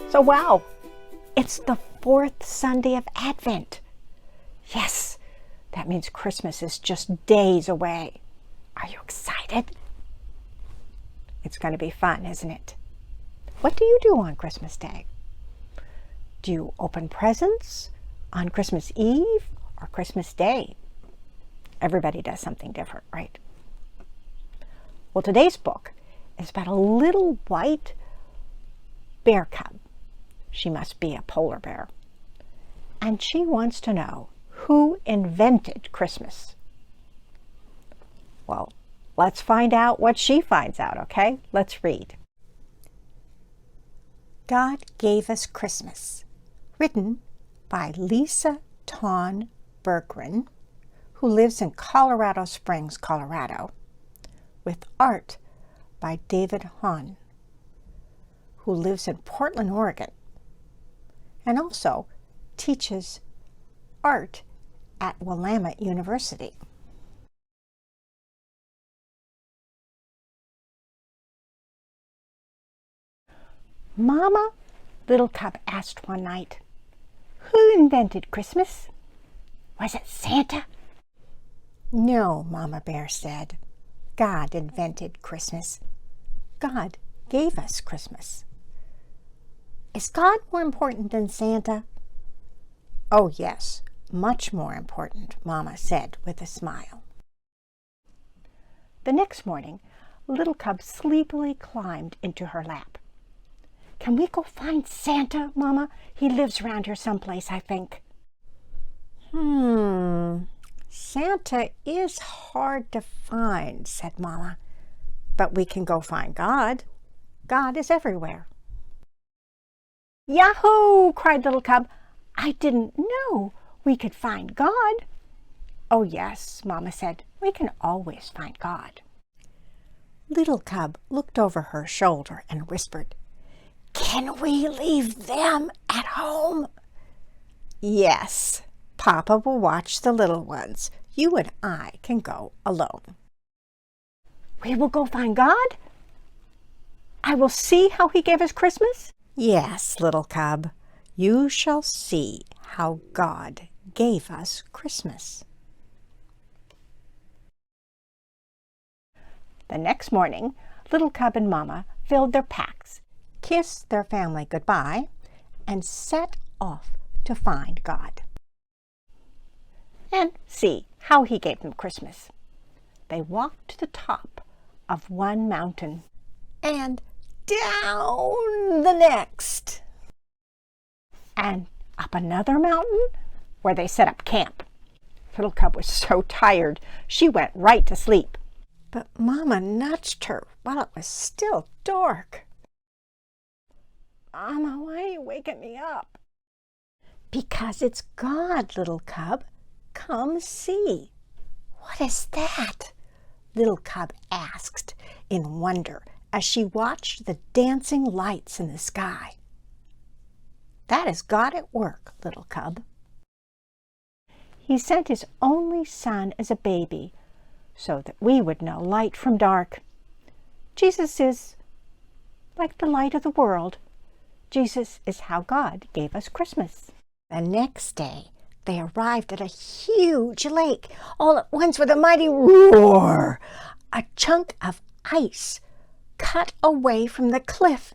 So wow, it's the fourth Sunday of Advent. Yes, that means Christmas is just days away. Are you excited? It's going to be fun, isn't it? What do you do on Christmas Day? Do you open presents on Christmas Eve or Christmas Day? Everybody does something different, right? Well, today's book is about a little white bear cub. She must be a polar bear. And she wants to know who invented Christmas. Well, let's find out what she finds out, okay? Let's read. God Gave Us Christmas, written by Lisa Tawn Berggren, who lives in Colorado Springs, Colorado, with art by David Hahn, who lives in Portland, Oregon, and also teaches art at Willamette University. Mama, Little Cub asked one night, "Who invented Christmas? Was it Santa?" "No," Mama Bear said. "God invented Christmas. God gave us Christmas." "Is God more important than Santa?" "Oh, yes, much more important," Mama said with a smile. The next morning, Little Cub sleepily climbed into her lap. "Can we go find Santa, Mama? He lives around here someplace, I think." Santa is hard to find," said Mama. "But we can go find God. God is everywhere." "Yahoo!" cried Little Cub. "I didn't know we could find God." "Oh, yes," Mama said. "We can always find God." Little Cub looked over her shoulder and whispered, "Can we leave them at home?" "Yes, Papa will watch the little ones. You and I can go alone." "We will go find God? I will see how He gave us Christmas?" "Yes, Little Cub, you shall see how God gave us Christmas." The next morning, Little Cub and Mama filled their packs, kissed their family goodbye, and set off to find God and see how He gave them Christmas. They walked to the top of one mountain and down the next, and up another mountain where they set up camp. Little Cub was so tired she went right to sleep. But Mama nudged her while it was still dark. "Mama, why are you waking me up?" "Because it's God, Little Cub. Come see." "What is that?" Little Cub asked in wonder as she watched the dancing lights in the sky. "That is God at work, Little Cub. He sent His only Son as a baby so that we would know light from dark. Jesus is like the light of the world. Jesus is how God gave us Christmas." The next day, they arrived at a huge lake, all at once with a mighty roar. A chunk of ice cut away from the cliff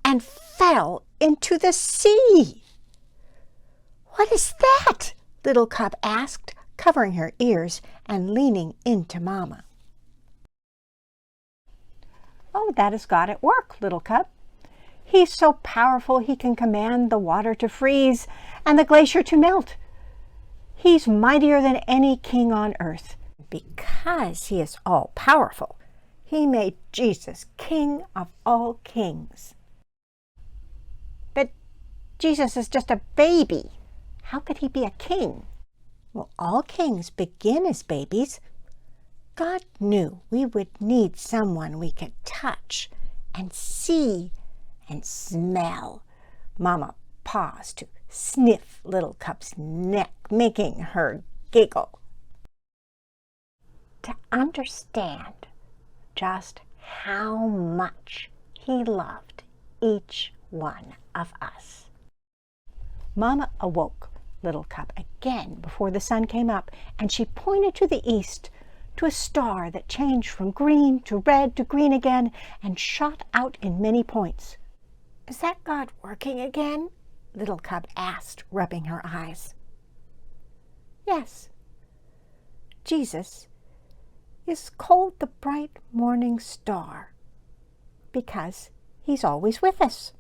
and fell into the sea. "What is that?" Little Cub asked, covering her ears and leaning into Mama. "Oh, that is God at work, Little Cub. He's so powerful He can command the water to freeze and the glacier to melt. He's mightier than any king on earth. Because He is all-powerful, He made Jesus King of all kings." "But Jesus is just a baby. How could He be a king?" "Well, all kings begin as babies. God knew we would need someone we could touch and see and smell." Mama paused to sniff Little Cub's neck, making her giggle. To understand just how much He loved each one of us. Mama awoke Little Cub again before the sun came up, and she pointed to the east, to a star that changed from green to red to green again and shot out in many points. "Is that God working again?" Little Cub asked, rubbing her eyes. "Yes. Jesus is called the bright morning star because he's always with us.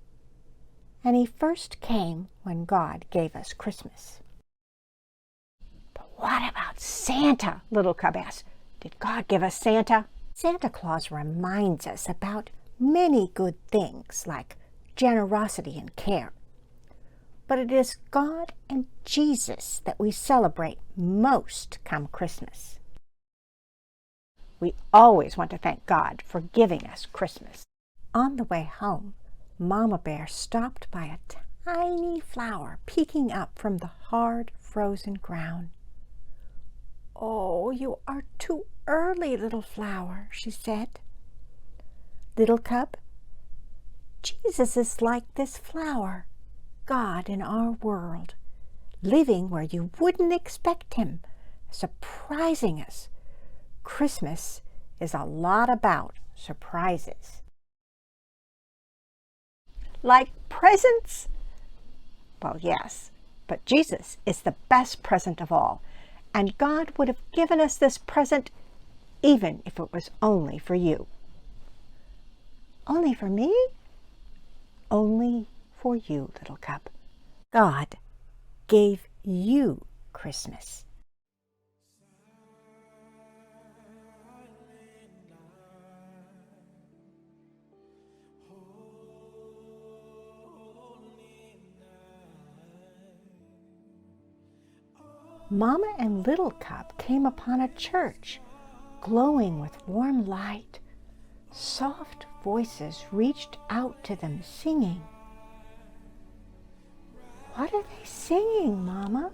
And he first came when God gave us Christmas." "But what about Santa?" Little Cub asked. "Did God give us Santa?" "Santa Claus reminds us about many good things like generosity and care. But it is God and Jesus that we celebrate most come Christmas. We always want to thank God for giving us Christmas." On the way home, Mama Bear stopped by a tiny flower peeking up from the hard, frozen ground. "Oh, you are too early, little flower," she said. "Little Cub, Jesus is like this flower, God in our world, living where you wouldn't expect him, surprising us. Christmas is a lot about surprises." "Like presents?" Well, yes, but Jesus is the best present of all, and God would have given us this present even if it was only for you. "Only for me?" "Only for you, Little Cub. God gave you Christmas." Mama and Little Cub came upon a church glowing with warm light. Soft voices reached out to them singing. "What are they singing, Mama?"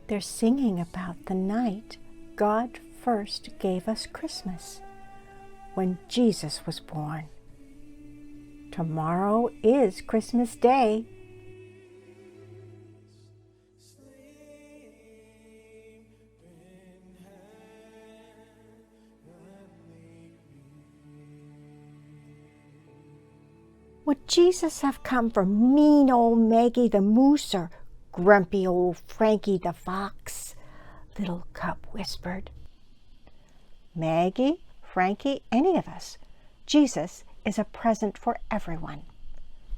They're singing about the night God first gave us Christmas, when Jesus was born. Tomorrow is Christmas Day. Would Jesus have come for mean old Maggie the Moose or grumpy old Frankie the Fox? Little Cub whispered. Maggie, Frankie, any of us. Jesus is a present for everyone,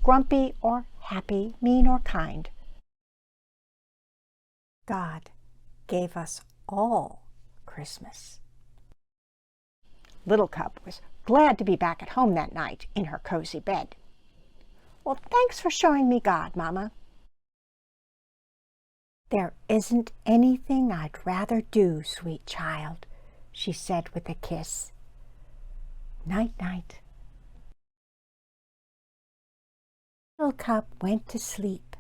grumpy or happy, mean or kind. God gave us all Christmas. Little Cub was glad to be back at home that night in her cozy bed. Well, thanks for showing me God, Mama. There isn't anything I'd rather do, sweet child, she said with a kiss. Night-night. Little Cub went to sleep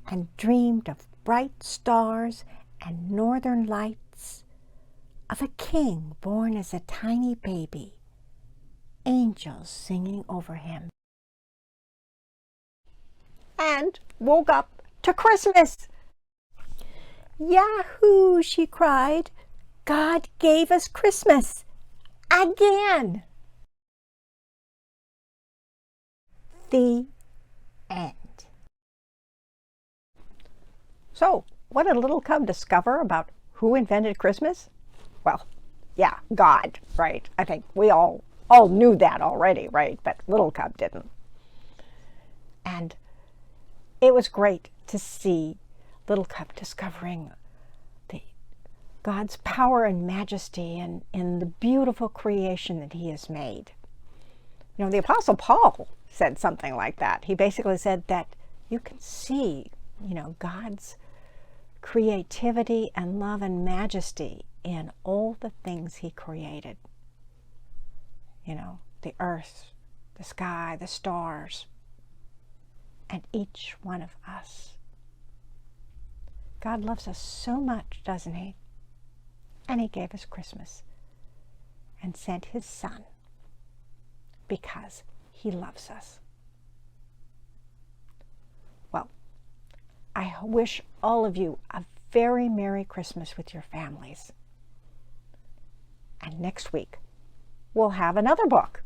and dreamed of bright stars and northern lights, of a king born as a tiny baby, angels singing over him. And woke up to Christmas. Yahoo, she cried. God gave us Christmas again. The end. So, what did Little Cub discover about who invented Christmas? Well, yeah, God, right? I think we all knew that already, right? But Little Cub didn't. And it was great to see Little Cub discovering God's power and majesty in the beautiful creation that he has made. You know, the Apostle Paul said something like that. He basically said that you can see, God's creativity and love and majesty in all the things he created. You know, the earth, the sky, the stars, and each one of us. God loves us so much, doesn't he? And he gave us Christmas and sent his Son because he loves us. Well, I wish all of you a very Merry Christmas with your families. And next week, we'll have another book.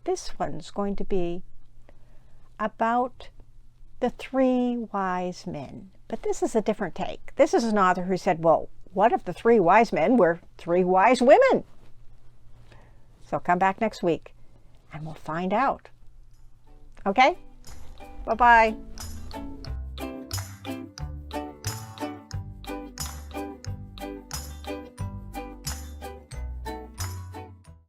This one's going to be about the 3 wise men. But this is a different take. This is an author who said, well, what if the 3 wise men were 3 wise women? So come back next week and we'll find out. Okay? Bye-bye.